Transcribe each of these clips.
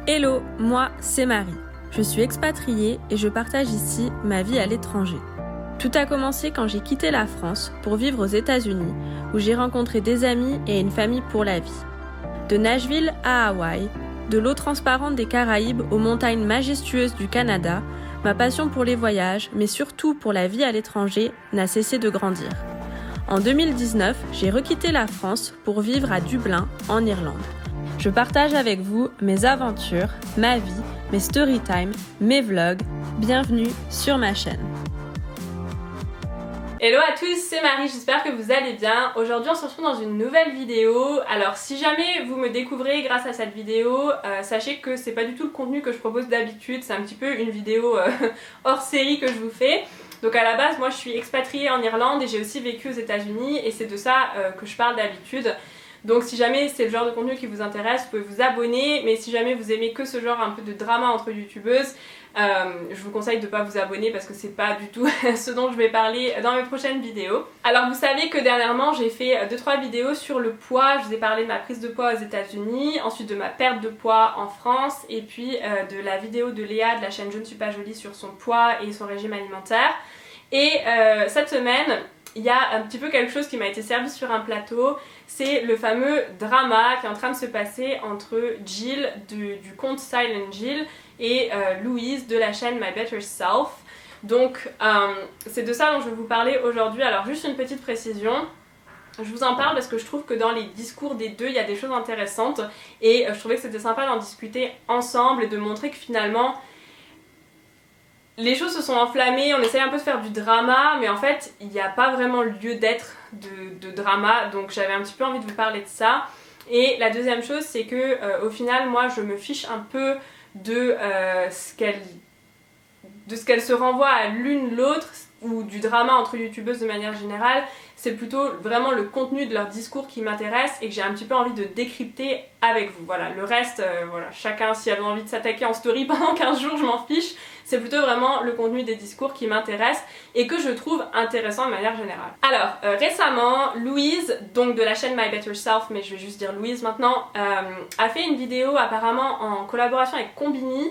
Hello, moi c'est Marie. Je suis expatriée et je partage ici ma vie à l'étranger. Tout a commencé quand j'ai quitté la France pour vivre aux États-Unis, où j'ai rencontré des amis et une famille pour la vie. De Nashville à Hawaï, de l'eau transparente des Caraïbes aux montagnes majestueuses du Canada, ma passion pour les voyages, mais surtout pour la vie à l'étranger, n'a cessé de grandir. En 2019, j'ai requitté la France pour vivre à Dublin, en Irlande. Je partage avec vous mes aventures, ma vie, mes storytime, mes vlogs. Bienvenue sur ma chaîne. Hello à tous, c'est Marie, j'espère que vous allez bien. Aujourd'hui on se retrouve dans une nouvelle vidéo. Alors si jamais vous me découvrez grâce à cette vidéo, sachez que c'est pas du tout le contenu que je propose d'habitude. C'est un petit peu une vidéo hors série que je vous fais. Donc à la base moi je suis expatriée en Irlande et j'ai aussi vécu aux États-Unis et c'est de ça que je parle d'habitude. Donc si jamais c'est le genre de contenu qui vous intéresse, vous pouvez vous abonner, mais si jamais vous aimez que ce genre un peu de drama entre youtubeuses, je vous conseille de ne pas vous abonner parce que c'est pas du tout ce dont je vais parler dans mes prochaines vidéos. Alors vous savez que dernièrement j'ai fait 2-3 vidéos sur le poids. Je vous ai parlé de ma prise de poids aux États-Unis, ensuite de ma perte de poids en France et puis de la vidéo de Léa de la chaîne Je ne suis pas jolie sur son poids et son régime alimentaire. Et cette semaine, il y a un petit peu quelque chose qui m'a été servi sur un plateau, c'est le fameux drama qui est en train de se passer entre Jill du compte Silent Jill et Louise de la chaîne My Better Self. Donc c'est de ça dont je vais vous parler aujourd'hui. Alors juste une petite précision, je vous en parle parce que je trouve que dans les discours des deux il y a des choses intéressantes et je trouvais que c'était sympa d'en discuter ensemble et de montrer que finalement les choses se sont enflammées, on essaye un peu de faire du drama, mais en fait, il n'y a pas vraiment lieu d'être de drama, donc j'avais un petit peu envie de vous parler de ça. Et la deuxième chose, c'est que au final, moi, je me fiche un peu de ce qu'elles se renvoient à l'une l'autre, ou du drama entre youtubeuses de manière générale. C'est plutôt vraiment le contenu de leur discours qui m'intéresse et que j'ai un petit peu envie de décrypter avec vous. Voilà, le reste, voilà, chacun s'il avait envie de s'attaquer en story pendant 15 jours, je m'en fiche. C'est plutôt vraiment le contenu des discours qui m'intéresse et que je trouve intéressant de manière générale. Alors, récemment, Louise, donc de la chaîne My Better Self, mais je vais juste dire Louise maintenant, a fait une vidéo apparemment en collaboration avec Combini,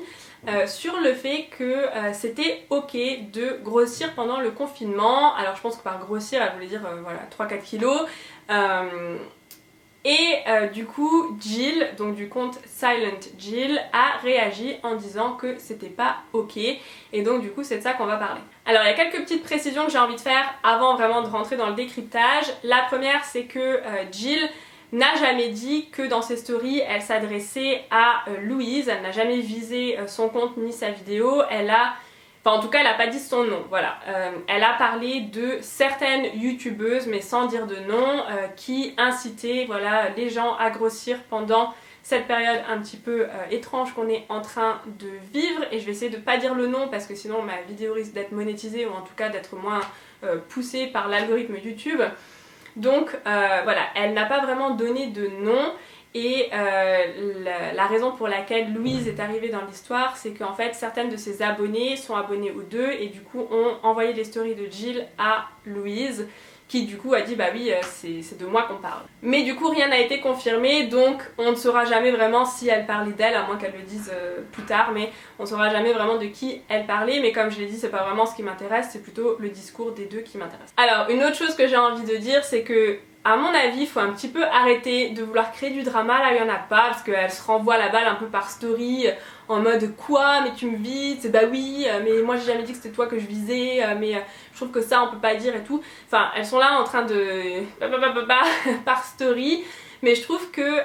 sur le fait que c'était ok de grossir pendant le confinement. Alors je pense que par grossir elle voulait dire voilà 3-4 kilos. Du coup Jill, donc du compte Silent Jill, a réagi en disant que c'était pas ok et donc du coup c'est de ça qu'on va parler. Alors il y a quelques petites précisions que j'ai envie de faire avant vraiment de rentrer dans le décryptage. La première c'est que Jill n'a jamais dit que dans ses stories elle s'adressait à Louise, elle n'a jamais visé son compte ni sa vidéo, en tout cas elle n'a pas dit son nom, voilà. Elle a parlé de certaines youtubeuses mais sans dire de nom qui incitaient voilà, les gens à grossir pendant cette période un petit peu étrange qu'on est en train de vivre et je vais essayer de pas dire le nom parce que sinon ma vidéo risque d'être monétisée ou en tout cas d'être moins poussée par l'algorithme YouTube. Donc voilà, elle n'a pas vraiment donné de nom et la raison pour laquelle Louise est arrivée dans l'histoire, c'est qu'en fait certaines de ses abonnées sont abonnées aux deux et du coup ont envoyé les stories de Jill à Louise qui du coup a dit bah oui c'est de moi qu'on parle. Mais du coup rien n'a été confirmé donc on ne saura jamais vraiment si elle parlait d'elle à moins qu'elle le dise plus tard, mais on ne saura jamais vraiment de qui elle parlait, mais comme je l'ai dit c'est pas vraiment ce qui m'intéresse, c'est plutôt le discours des deux qui m'intéresse. Alors une autre chose que j'ai envie de dire c'est que à mon avis, il faut un petit peu arrêter de vouloir créer du drama, là il y en a pas, parce qu'elle se renvoie la balle un peu par story, en mode quoi, mais tu me vises, bah oui, mais moi j'ai jamais dit que c'était toi que je visais, mais je trouve que ça on peut pas dire et tout. Enfin, elles sont là en train de par story, mais je trouve que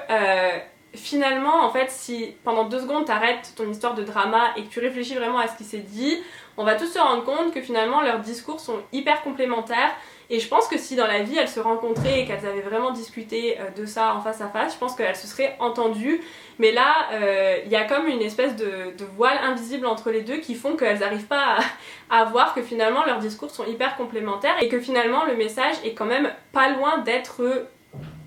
finalement, en fait, si pendant 2 secondes t'arrêtes ton histoire de drama et que tu réfléchis vraiment à ce qui s'est dit, on va tous se rendre compte que finalement leurs discours sont hyper complémentaires. Et je pense que si dans la vie elles se rencontraient et qu'elles avaient vraiment discuté de ça en face à face, je pense qu'elles se seraient entendues. Mais là, il y a comme une espèce de voile invisible entre les deux qui font qu'elles n'arrivent pas à voir que finalement leurs discours sont hyper complémentaires et que finalement le message est quand même pas loin d'être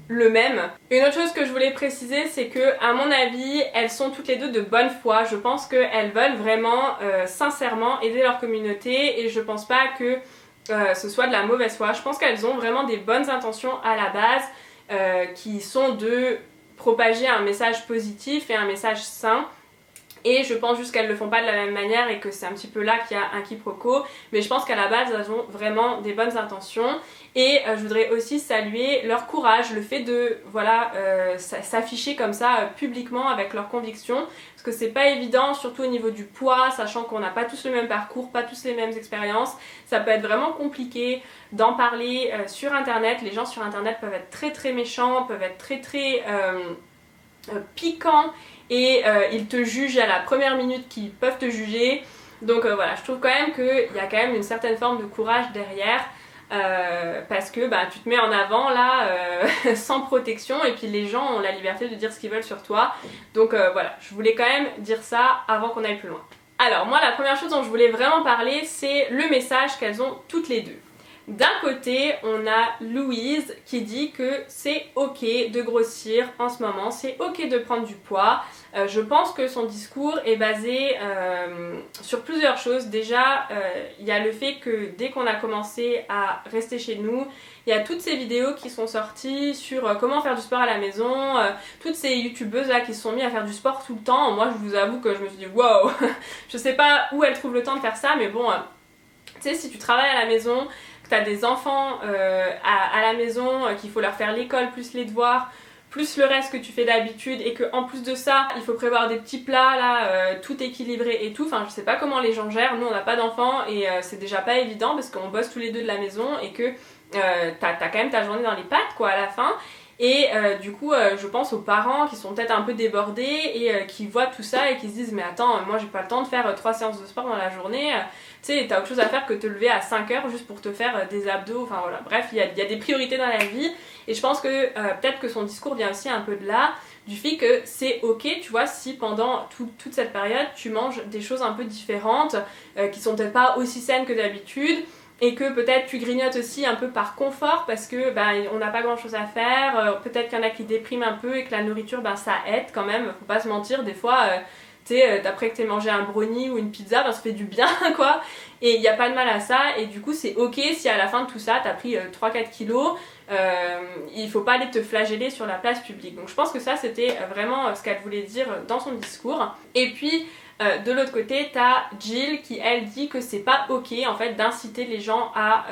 le même. Une autre chose que je voulais préciser, c'est que à mon avis elles sont toutes les deux de bonne foi. Je pense qu'elles veulent vraiment sincèrement aider leur communauté et je pense pas que ce soit de la mauvaise foi. Je pense qu'elles ont vraiment des bonnes intentions à la base qui sont de propager un message positif et un message sain Et je pense juste qu'elles le font pas de la même manière et que c'est un petit peu là qu'il y a un quiproquo. Mais je pense qu'à la base, elles ont vraiment des bonnes intentions. Et je voudrais aussi saluer leur courage, le fait de s'afficher comme ça publiquement avec leurs convictions. Parce que c'est pas évident, surtout au niveau du poids, sachant qu'on n'a pas tous le même parcours, pas tous les mêmes expériences. Ça peut être vraiment compliqué d'en parler sur internet. Les gens sur internet peuvent être très très méchants, peuvent être très très piquants. Et ils te jugent à la première minute qu'ils peuvent te juger. Donc voilà, je trouve quand même qu'il y a quand même une certaine forme de courage derrière. Parce que tu te mets en avant là sans protection et puis les gens ont la liberté de dire ce qu'ils veulent sur toi. Donc voilà, je voulais quand même dire ça avant qu'on aille plus loin. Alors moi la première chose dont je voulais vraiment parler, c'est le message qu'elles ont toutes les deux. D'un côté, on a Louise qui dit que c'est ok de grossir en ce moment, c'est ok de prendre du poids. Je pense que son discours est basé sur plusieurs choses. Déjà, il y a le fait que dès qu'on a commencé à rester chez nous, il y a toutes ces vidéos qui sont sorties sur comment faire du sport à la maison, toutes ces youtubeuses là qui se sont mis à faire du sport tout le temps. Moi, je vous avoue que je me suis dit wow, je sais pas où elles trouvent le temps de faire ça, mais bon, tu sais, si tu travailles à la maison, que tu as des enfants à la maison, qu'il faut leur faire l'école plus les devoirs, plus le reste que tu fais d'habitude et qu'en plus de ça, il faut prévoir des petits plats là, tout équilibré et tout. Enfin, je sais pas comment les gens gèrent. Nous, on n'a pas d'enfants et c'est déjà pas évident parce qu'on bosse tous les deux de la maison et que t'as quand même ta journée dans les pattes quoi à la fin. Et du coup, je pense aux parents qui sont peut-être un peu débordés et qui voient tout ça et qui se disent mais attends, moi j'ai pas le temps de faire 3 séances de sport dans la journée. Tu sais, t'as autre chose à faire que te lever à 5 heures juste pour te faire des abdos. Enfin voilà, bref, il y a des priorités dans la vie. Et je pense que peut-être que son discours vient aussi un peu de là, du fait que c'est ok, tu vois, si pendant toute cette période, tu manges des choses un peu différentes, qui sont peut-être pas aussi saines que d'habitude, et que peut-être tu grignotes aussi un peu par confort, parce que on n'a pas grand chose à faire, peut-être qu'il y en a qui dépriment un peu, et que la nourriture, ça aide quand même, faut pas se mentir, des fois... tu sais, après que t'aies mangé un brownie ou une pizza, ça fait du bien quoi, et il n'y a pas de mal à ça, et du coup c'est ok si à la fin de tout ça t'as pris 3-4 kilos, il faut pas aller te flageller sur la place publique. Donc je pense que ça c'était vraiment ce qu'elle voulait dire dans son discours. Et puis de l'autre côté, t'as Jill qui elle dit que c'est pas ok en fait d'inciter les gens à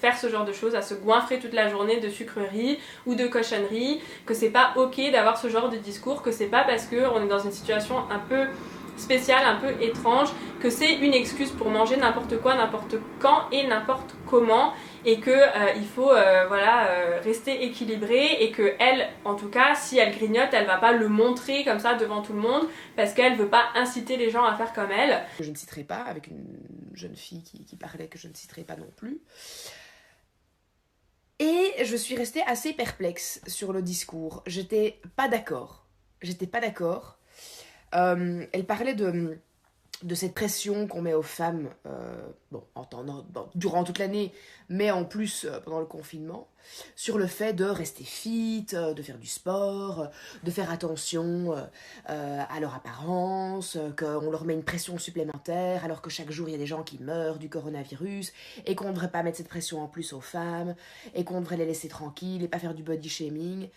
faire ce genre de choses, à se goinfrer toute la journée de sucreries ou de cochonneries, que c'est pas ok d'avoir ce genre de discours, que c'est pas parce qu'on est dans une situation un peu spéciale, un peu étrange, que c'est une excuse pour manger n'importe quoi, n'importe quand et n'importe comment, et que il faut rester équilibré, et que elle, en tout cas, si elle grignote, elle va pas le montrer comme ça devant tout le monde, parce qu'elle veut pas inciter les gens à faire comme elle. Je ne citerai pas, avec une jeune fille qui parlait que je ne citerai pas non plus. Et je suis restée assez perplexe sur le discours. J'étais pas d'accord. Elle parlait de cette pression qu'on met aux femmes, durant toute l'année, mais en plus pendant le confinement, sur le fait de rester fit, de faire du sport, de faire attention à leur apparence, qu'on leur met une pression supplémentaire, alors que chaque jour il y a des gens qui meurent du coronavirus, et qu'on ne devrait pas mettre cette pression en plus aux femmes, et qu'on devrait les laisser tranquilles, et pas faire du body shaming.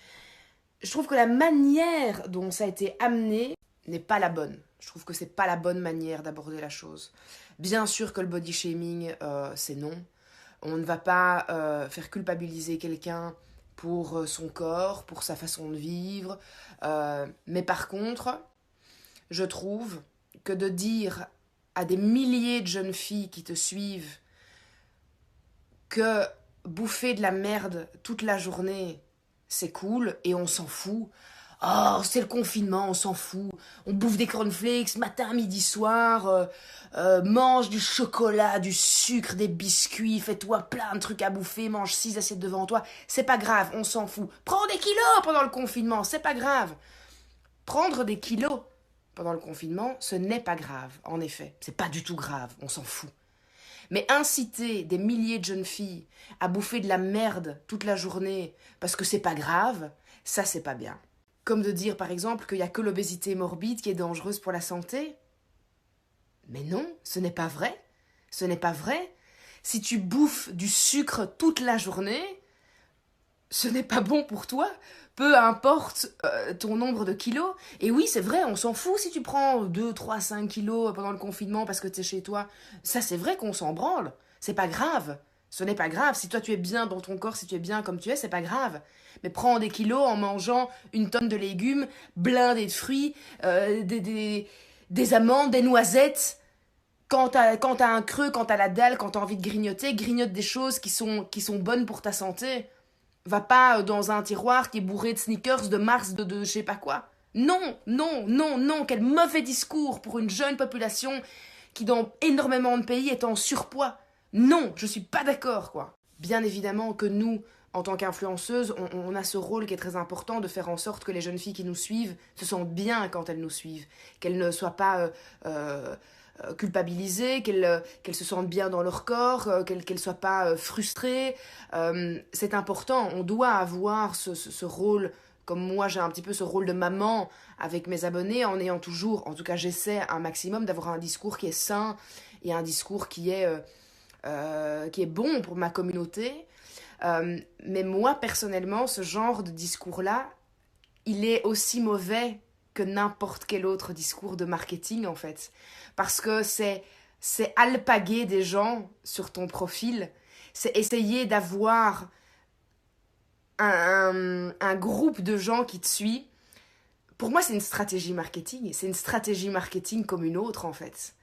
Je trouve que la manière dont ça a été amené n'est pas la bonne. Je trouve que c'est pas la bonne manière d'aborder la chose. Bien sûr que le body shaming, c'est non. On ne va pas faire culpabiliser quelqu'un pour son corps, pour sa façon de vivre. Mais par contre, je trouve que de dire à des milliers de jeunes filles qui te suivent que bouffer de la merde toute la journée, c'est cool et on s'en fout. Oh, c'est le confinement, on s'en fout. On bouffe des cornflakes matin, midi, soir. Mange du chocolat, du sucre, des biscuits. Fais-toi plein de trucs à bouffer. Mange 6 assiettes devant toi. C'est pas grave, on s'en fout. Prends des kilos pendant le confinement, c'est pas grave. Prendre des kilos pendant le confinement, ce n'est pas grave, en effet. C'est pas du tout grave, on s'en fout. Mais inciter des milliers de jeunes filles à bouffer de la merde toute la journée parce que c'est pas grave, ça c'est pas bien. Comme de dire, par exemple, qu'il n'y a que l'obésité morbide qui est dangereuse pour la santé. Mais non, ce n'est pas vrai. Ce n'est pas vrai. Si tu bouffes du sucre toute la journée, ce n'est pas bon pour toi, peu importe ton nombre de kilos. Et oui, c'est vrai, on s'en fout si tu prends 2, 3, 5 kilos pendant le confinement parce que tu es chez toi. Ça, c'est vrai qu'on s'en branle. C'est pas grave. Ce n'est pas grave. Si toi, tu es bien dans ton corps, si tu es bien comme tu es, c'est pas grave. Mais prends des kilos en mangeant une tonne de légumes, blindés de fruits, des amandes, des noisettes. Quand t'as un creux, quand t'as la dalle, quand t'as envie de grignoter, grignote des choses qui sont bonnes pour ta santé. Va pas dans un tiroir qui est bourré de sneakers, de Mars, de je sais pas quoi. Non, non, non, non, quel mauvais discours pour une jeune population qui dans énormément de pays est en surpoids. Non, je suis pas d'accord, quoi. Bien évidemment que nous, en tant qu'influenceuses, on a ce rôle qui est très important de faire en sorte que les jeunes filles qui nous suivent se sentent bien quand elles nous suivent, qu'elles ne soient pas culpabilisées, qu'elles se sentent bien dans leur corps, qu'elles ne soient pas frustrées. C'est important, on doit avoir ce rôle, comme moi j'ai un petit peu ce rôle de maman avec mes abonnés, en ayant toujours, en tout cas j'essaie un maximum d'avoir un discours qui est sain et un discours qui est bon pour ma communauté. Mais moi personnellement, ce genre de discours-là, il est aussi mauvais que n'importe quel autre discours de marketing en fait. Parce que c'est alpaguer des gens sur ton profil, c'est essayer d'avoir un groupe de gens qui te suit. Pour moi, c'est une stratégie marketing. C'est une stratégie marketing comme une autre en fait.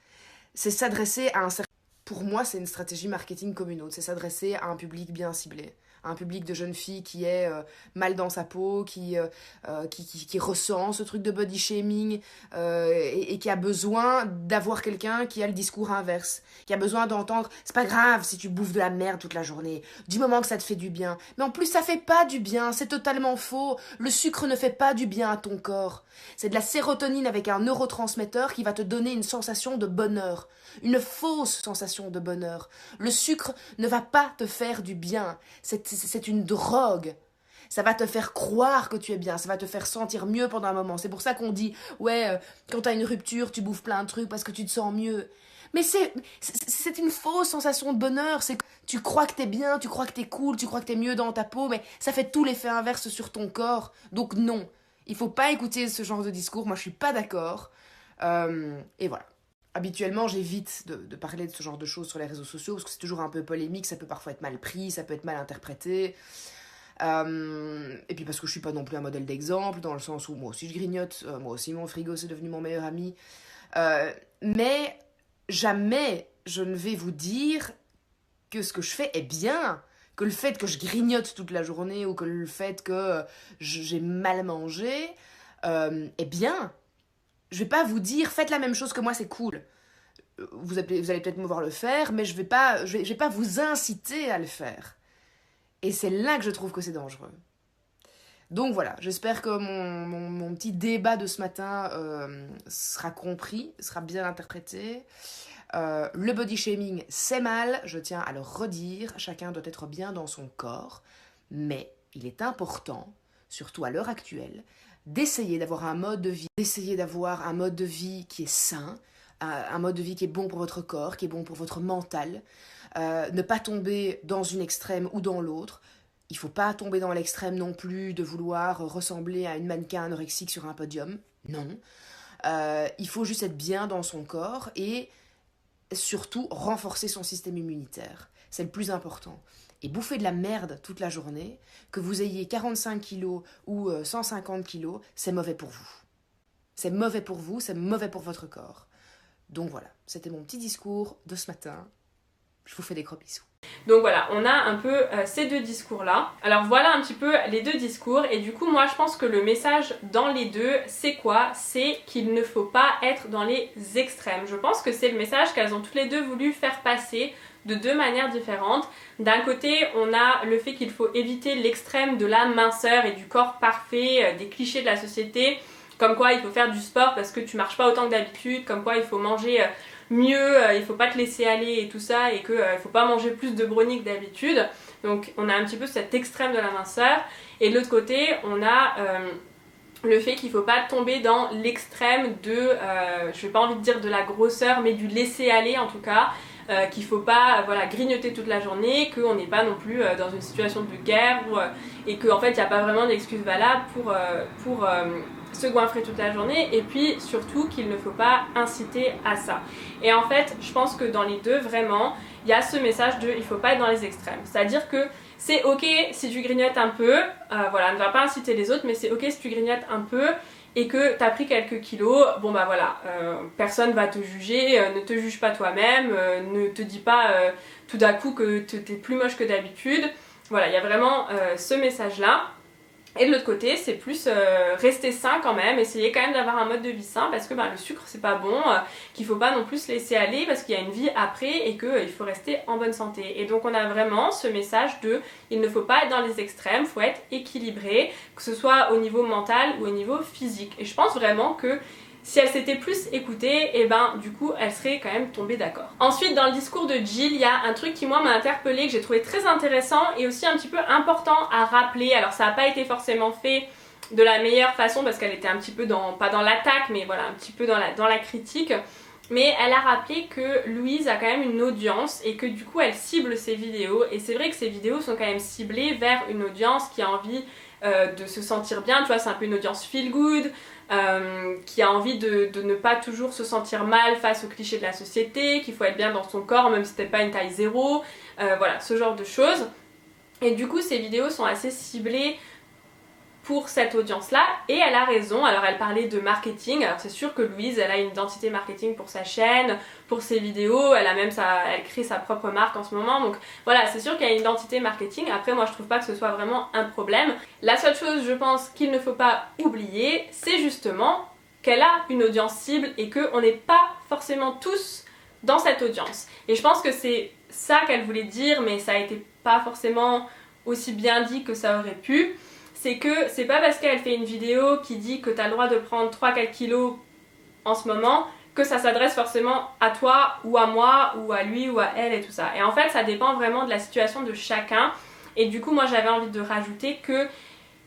C'est s'adresser à un certain... Pour moi, c'est une stratégie marketing comme une autre. C'est s'adresser à un public bien ciblé. Un public de jeunes filles qui est mal dans sa peau, qui ressent ce truc de body shaming et qui a besoin d'avoir quelqu'un qui a le discours inverse, qui a besoin d'entendre « c'est pas grave si tu bouffes de la merde toute la journée, du moment que ça te fait du bien ». Mais en plus, ça fait pas du bien, c'est totalement faux. Le sucre ne fait pas du bien à ton corps. C'est de la sérotonine avec un neurotransmetteur qui va te donner une sensation de bonheur, une fausse sensation de bonheur. Le sucre ne va pas te faire du bien, c'est une drogue. Ça va te faire croire que tu es bien, ça va te faire sentir mieux pendant un moment. C'est pour ça qu'on dit, ouais, quand t'as une rupture, tu bouffes plein de trucs parce que tu te sens mieux. Mais c'est une fausse sensation de bonheur. C'est que tu crois que t'es bien, tu crois que t'es cool, tu crois que t'es mieux dans ta peau, mais ça fait tout l'effet inverse sur ton corps. Donc non, il faut pas écouter ce genre de discours. Moi, je suis pas d'accord. Et voilà. Habituellement, j'évite de parler de ce genre de choses sur les réseaux sociaux parce que c'est toujours un peu polémique, ça peut parfois être mal pris, ça peut être mal interprété. Et puis parce que je suis pas non plus un modèle d'exemple, dans le sens où moi aussi je grignote, moi aussi mon frigo c'est devenu mon meilleur ami. Mais jamais je ne vais vous dire que ce que je fais est bien, que le fait que je grignote toute la journée ou que le fait que j'ai mal mangé est bien. Je vais pas vous dire faites la même chose que moi, c'est cool. Vous allez peut-être me voir le faire, mais je vais pas vous inciter à le faire. Et c'est là que je trouve que c'est dangereux. Donc voilà, j'espère que mon petit débat de ce matin sera compris, sera bien interprété. Le body shaming, c'est mal, je tiens à le redire, chacun doit être bien dans son corps, mais il est important, surtout à l'heure actuelle, d'essayer d'avoir un mode de vie, qui est sain, un mode de vie qui est bon pour votre corps, qui est bon pour votre mental, ne pas tomber dans une extrême ou dans l'autre. Il ne faut pas tomber dans l'extrême non plus de vouloir ressembler à une mannequin anorexique sur un podium, non. Il faut juste être bien dans son corps et surtout renforcer son système immunitaire. C'est le plus important. Et bouffer de la merde toute la journée, que vous ayez 45 kilos ou 150 kilos, c'est mauvais pour vous. C'est mauvais pour vous, c'est mauvais pour votre corps. Donc voilà, c'était mon petit discours de ce matin. Je vous fais des gros bisous. Donc voilà, on a un peu ces deux discours-là. Alors voilà un petit peu les deux discours. Et du coup, moi, je pense que le message dans les deux, c'est quoi? C'est qu'il ne faut pas être dans les extrêmes. Je pense que c'est le message qu'elles ont toutes les deux voulu faire passer de deux manières différentes. D'un côté, on a le fait qu'il faut éviter l'extrême de la minceur et du corps parfait, des clichés de la société, comme quoi il faut faire du sport parce que tu marches pas autant que d'habitude, comme quoi il faut manger mieux, il faut pas te laisser aller et tout ça, et qu'il faut pas manger plus de brownies que d'habitude. Donc on a un petit peu cet extrême de la minceur. Et de l'autre côté, on a le fait qu'il faut pas tomber dans l'extrême de, je n'ai pas envie de dire de la grosseur, mais du laisser aller en tout cas. qu'il faut pas voilà, grignoter toute la journée, qu'on n'est pas non plus dans une situation de guerre et qu'en fait il n'y a pas vraiment d'excuse valable pour se goinfrer toute la journée, et puis surtout qu'il ne faut pas inciter à ça. Et en fait je pense que dans les deux vraiment il y a ce message de il faut pas être dans les extrêmes, c'est à dire que c'est ok si tu grignotes un peu, voilà, ne va pas inciter les autres, mais c'est ok si tu grignotes un peu et que t'as pris quelques kilos, bon bah voilà, personne va te juger, ne te juge pas toi-même, ne te dis pas tout d'un coup que t'es plus moche que d'habitude. Voilà, il y a vraiment ce message là. Et de l'autre côté, c'est plus rester sain quand même, essayer quand même d'avoir un mode de vie sain parce que le sucre c'est pas bon, qu'il faut pas non plus se laisser aller parce qu'il y a une vie après et qu'il faut rester en bonne santé. Et donc on a vraiment ce message de il ne faut pas être dans les extrêmes, il faut être équilibré, que ce soit au niveau mental ou au niveau physique. Et je pense vraiment que si elle s'était plus écoutée, et ben du coup elle serait quand même tombée d'accord. Ensuite dans le discours de Jill, il y a un truc qui moi m'a interpellée, que j'ai trouvé très intéressant et aussi un petit peu important à rappeler. Alors ça n'a pas été forcément fait de la meilleure façon parce qu'elle était un petit peu pas dans l'attaque, mais voilà, un petit peu dans la critique. Mais elle a rappelé que Louise a quand même une audience et que du coup elle cible ses vidéos. Et c'est vrai que ses vidéos sont quand même ciblées vers une audience qui a envie de se sentir bien, tu vois, c'est un peu une audience feel good, qui a envie de ne pas toujours se sentir mal face aux clichés de la société, qu'il faut être bien dans son corps même si t'es pas une taille 0, voilà, ce genre de choses. Et du coup ces vidéos sont assez ciblées pour cette audience-là, et elle a raison. Alors elle parlait de marketing, alors c'est sûr que Louise elle a une identité marketing pour sa chaîne, pour ses vidéos, elle crée sa propre marque en ce moment, donc voilà, c'est sûr qu'il y a une identité marketing. Après moi je trouve pas que ce soit vraiment un problème. La seule chose je pense qu'il ne faut pas oublier, c'est justement qu'elle a une audience cible et qu'on n'est pas forcément tous dans cette audience. Et je pense que c'est ça qu'elle voulait dire, mais ça a été pas forcément aussi bien dit que ça aurait pu. C'est que c'est pas parce qu'elle fait une vidéo qui dit que t'as le droit de prendre 3-4 kilos en ce moment que ça s'adresse forcément à toi ou à moi ou à lui ou à elle et tout ça. Et en fait ça dépend vraiment de la situation de chacun. Et du coup moi j'avais envie de rajouter que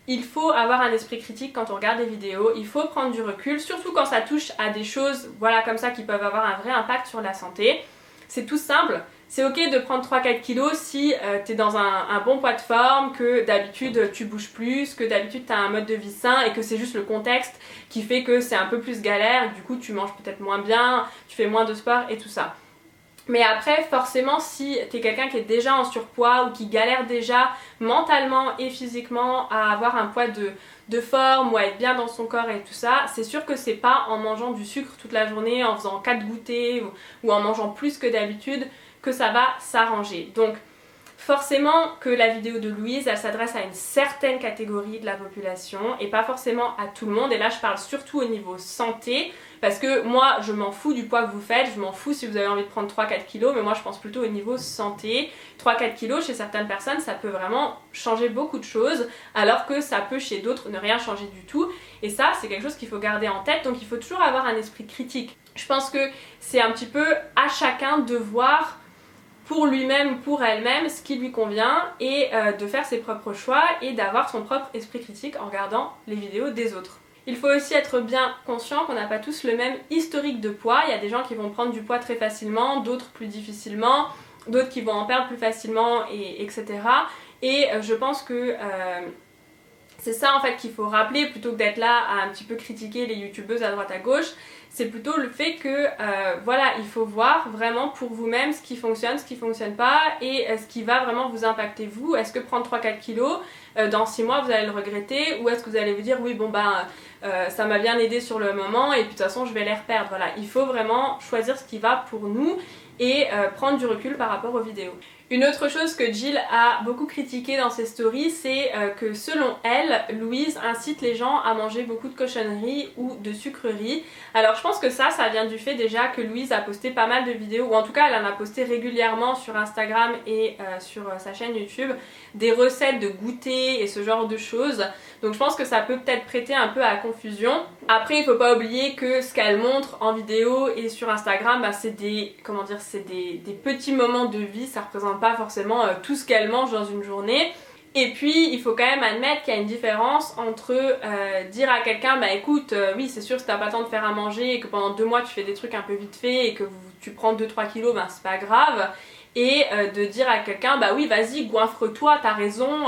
il faut avoir un esprit critique quand on regarde des vidéos, il faut prendre du recul, surtout quand ça touche à des choses voilà comme ça qui peuvent avoir un vrai impact sur la santé. C'est tout simple. C'est ok de prendre 3-4 kilos si t'es dans un bon poids de forme, que d'habitude tu bouges plus, que d'habitude t'as un mode de vie sain et que c'est juste le contexte qui fait que c'est un peu plus galère, du coup tu manges peut-être moins bien, tu fais moins de sport et tout ça. Mais après forcément si t'es quelqu'un qui est déjà en surpoids ou qui galère déjà mentalement et physiquement à avoir un poids de forme ou à être bien dans son corps et tout ça, c'est sûr que c'est pas en mangeant du sucre toute la journée, en faisant 4 goûters ou en mangeant plus que d'habitude que ça va s'arranger. Donc forcément que la vidéo de Louise elle s'adresse à une certaine catégorie de la population et pas forcément à tout le monde, et là je parle surtout au niveau santé parce que moi je m'en fous du poids que vous faites, je m'en fous si vous avez envie de prendre 3-4 kilos, mais moi je pense plutôt au niveau santé. 3-4 kilos chez certaines personnes ça peut vraiment changer beaucoup de choses alors que ça peut chez d'autres ne rien changer du tout, et ça c'est quelque chose qu'il faut garder en tête. Donc il faut toujours avoir un esprit critique. Je pense que c'est un petit peu à chacun de voir pour lui-même, pour elle-même, ce qui lui convient et de faire ses propres choix et d'avoir son propre esprit critique en regardant les vidéos des autres. Il faut aussi être bien conscient qu'on n'a pas tous le même historique de poids. Il y a des gens qui vont prendre du poids très facilement, d'autres plus difficilement, d'autres qui vont en perdre plus facilement, etc. Et je pense que c'est ça en fait qu'il faut rappeler plutôt que d'être là à un petit peu critiquer les youtubeuses à droite à gauche. C'est plutôt le fait que voilà, il faut voir vraiment pour vous-même ce qui fonctionne pas et ce qui va vraiment vous impacter vous. Est-ce que prendre 3-4 kilos dans 6 mois vous allez le regretter, ou est-ce que vous allez vous dire oui bon ça m'a bien aidé sur le moment et puis de toute façon je vais les reperdre. Voilà, il faut vraiment choisir ce qui va pour nous et prendre du recul par rapport aux vidéos. Une autre chose que Jill a beaucoup critiqué dans ses stories, c'est que selon elle, Louise incite les gens à manger beaucoup de cochonneries ou de sucreries. Alors je pense que ça vient du fait déjà que Louise a posté pas mal de vidéos, ou en tout cas elle en a posté régulièrement sur Instagram et sur sa chaîne YouTube, des recettes de goûter et ce genre de choses. Donc je pense que ça peut peut-être prêter un peu à confusion. Après il faut pas oublier que ce qu'elle montre en vidéo et sur Instagram, c'est des petits moments de vie, ça représente pas forcément tout ce qu'elle mange dans une journée. Et puis il faut quand même admettre qu'il y a une différence entre dire à quelqu'un bah écoute oui c'est sûr si t'as pas le temps de faire à manger et que pendant 2 mois tu fais des trucs un peu vite fait et que tu prends 2-3 kilos, ben c'est pas grave, et de dire à quelqu'un bah oui vas-y goinfre-toi, t'as raison,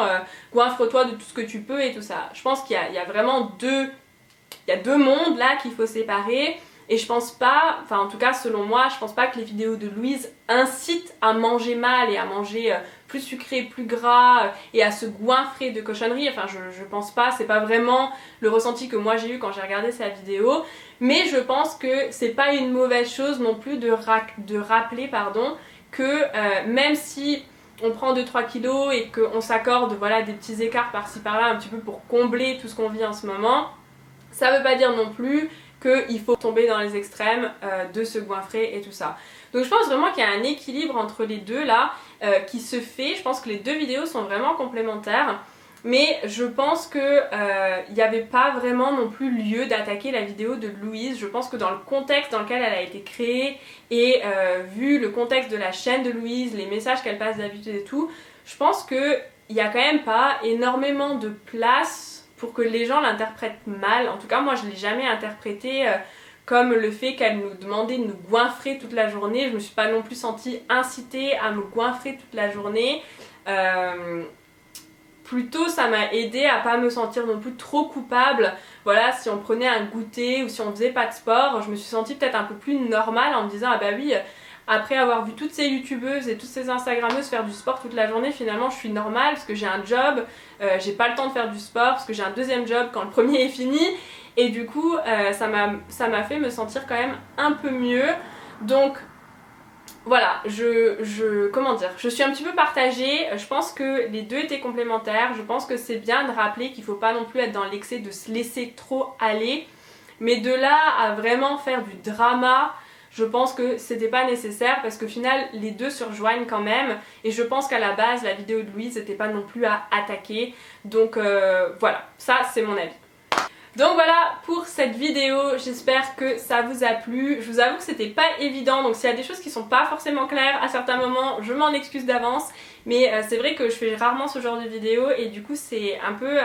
goinfre-toi de tout ce que tu peux et tout ça. Je pense qu'il y a vraiment deux mondes là qu'il faut séparer. Et je pense pas, enfin en tout cas selon moi, je pense pas que les vidéos de Louise incitent à manger mal et à manger plus sucré, plus gras et à se goinfrer de cochonneries. Enfin je pense pas, c'est pas vraiment le ressenti que moi j'ai eu quand j'ai regardé sa vidéo. Mais je pense que c'est pas une mauvaise chose non plus de rappeler que même si on prend 2-3 kilos et qu'on s'accorde voilà, des petits écarts par-ci par-là un petit peu pour combler tout ce qu'on vit en ce moment, ça veut pas dire non plus qu'il faut tomber dans les extrêmes de se goinfrer et tout ça. Donc je pense vraiment qu'il y a un équilibre entre les deux là qui se fait. Je pense que les deux vidéos sont vraiment complémentaires, mais je pense que il n'y avait pas vraiment non plus lieu d'attaquer la vidéo de Louise. Je pense que dans le contexte dans lequel elle a été créée et vu le contexte de la chaîne de Louise, les messages qu'elle passe d'habitude et tout, je pense qu'il n'y a quand même pas énormément de place pour que les gens l'interprètent mal. En tout cas moi je ne l'ai jamais interprété comme le fait qu'elle nous demandait de nous goinfrer toute la journée. Je me suis pas non plus sentie incitée à me goinfrer toute la journée. Plutôt ça m'a aidé à pas me sentir non plus trop coupable. Voilà, si on prenait un goûter ou si on faisait pas de sport, je me suis sentie peut-être un peu plus normale en me disant ah bah oui, après avoir vu toutes ces youtubeuses et toutes ces instagrammeuses faire du sport toute la journée, finalement je suis normale parce que j'ai un job, j'ai pas le temps de faire du sport parce que j'ai un deuxième job quand le premier est fini, et du coup ça m'a fait me sentir quand même un peu mieux. Donc voilà, comment dire, je suis un petit peu partagée. Je pense que les deux étaient complémentaires. Je pense que c'est bien de rappeler qu'il faut pas non plus être dans l'excès de se laisser trop aller, mais de là à vraiment faire du drama, je pense que c'était pas nécessaire parce qu'au final les deux se rejoignent quand même, et je pense qu'à la base la vidéo de Louise n'était pas non plus à attaquer. Donc voilà, ça c'est mon avis. Donc voilà pour cette vidéo, j'espère que ça vous a plu. Je vous avoue que c'était pas évident, donc s'il y a des choses qui sont pas forcément claires à certains moments, je m'en excuse d'avance. Mais c'est vrai que je fais rarement ce genre de vidéo et du coup c'est un peu,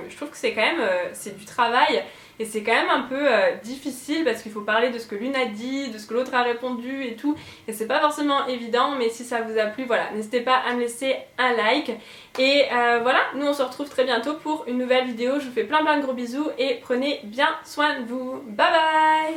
je trouve que c'est quand même, c'est du travail. Et c'est quand même un peu difficile parce qu'il faut parler de ce que l'une a dit, de ce que l'autre a répondu et tout. Et c'est pas forcément évident, mais si ça vous a plu, voilà, n'hésitez pas à me laisser un like. Et voilà, nous on se retrouve très bientôt pour une nouvelle vidéo. Je vous fais plein de gros bisous et prenez bien soin de vous. Bye bye!